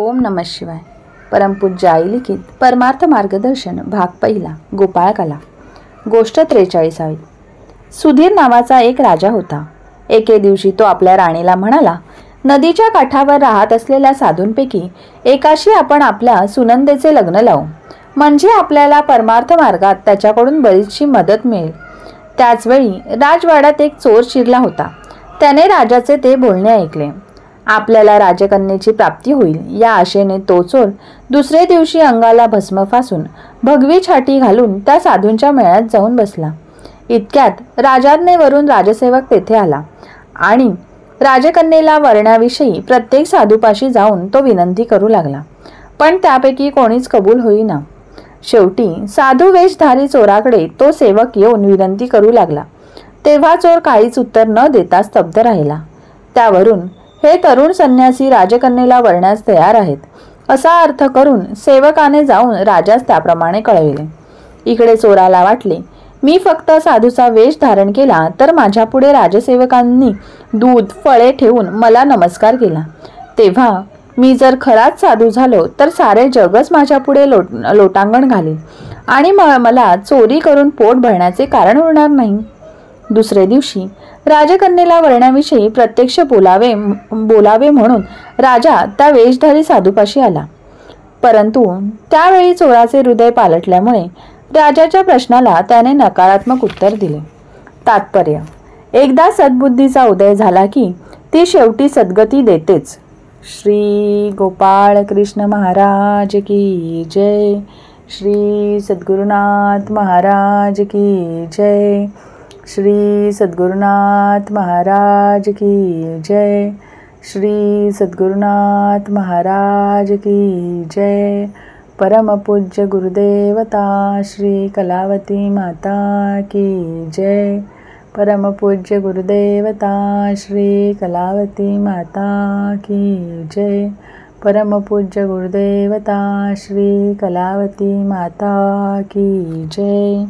ओम नमः शिवाय. परमपूज्य आई लिखित परमार्थ मार्गदर्शन भाग पहिला. गोपाळ कला. गोष्ट 43. सुधीर नावाचा एक राजा होता. एके दिवशी तो आपल्या राणीला म्हणाला, नदीच्या काठावर राहत असलेल्या साधूंपैकी एकाशी आपण आपल्या सुनंदेचे लग्न लावू, म्हणजे आपल्याला परमार्थ मार्गात त्याच्याकडून बरीचशी मदत मिळेल. त्याचवेळी राजवाड्यात एक चोर शिरला होता. त्याने राजाचे ते बोलणे ऐकले. आपल्याला राजकन्येची प्राप्ती होईल या आशेने तो चोर दुसरे दिवशी अंगाला भस्म फासून भगवी छाटी घालून त्या साधूंच्या मेळ्यात जाऊन बसला. इतक्यात राजाज्ञेवरून राजसेवक तेथे आला आणि राजकन्येला वरण्याविषयी प्रत्येक साधूपाशी जाऊन तो विनंती करू लागला, पण त्यापैकी कोणीच कबूल होईना. शेवटी साधू वेशधारी चोराकडे तो सेवक येऊन विनंती करू लागला. तेव्हा चोर काहीच उत्तर न देता स्तब्ध राहिला. त्यावरून हे तरुण संन्यासी राजकन्येला वरण्यास तयार आहेत असा अर्थ करून सेवकाने जाऊन राजास त्याप्रमाणे कळविले. इकडे चोराला वाटले, मी फक्त साधूचा वेश धारण केला तर माझ्या पुढे राजसेवकांनी दूध फळे ठेवून मला नमस्कार केला, तेव्हा मी जर खराच साधू झालो तर सारे जगच माझ्या पुढे लोटांगण घालील आणि मला चोरी करून पोट भरण्याचे कारण उरणार नाही. दुसरे दिवशी राजकन्येला वरण्याविषयी प्रत्यक्ष बोलावे म्हणून राजा त्या वेशधारी साधूपाशी आला. परंतु त्यावेळी चोराचे हृदय पालटल्यामुळे राजाच्या प्रश्नाला त्याने नकारात्मक उत्तर दिले. तात्पर्य: एकदा सद्बुद्धीचा उदय झाला की ती शेवटी सद्गती देतेच. श्री गोपाळ कृष्ण महाराज की जय. श्री सद्गुरुनाथ महाराज की जय. श्री सद्गुरुनाथ महाराज की जय. श्री सद्गुरुनाथ महाराज की जय. परमपूज्य गुरुदेवता श्री कलावती माता की जय. परमपूज्य गुरुदेवता श्री कलावती माता की जय. परमपूज्य गुरुदेवता श्री कलावती माता की जय.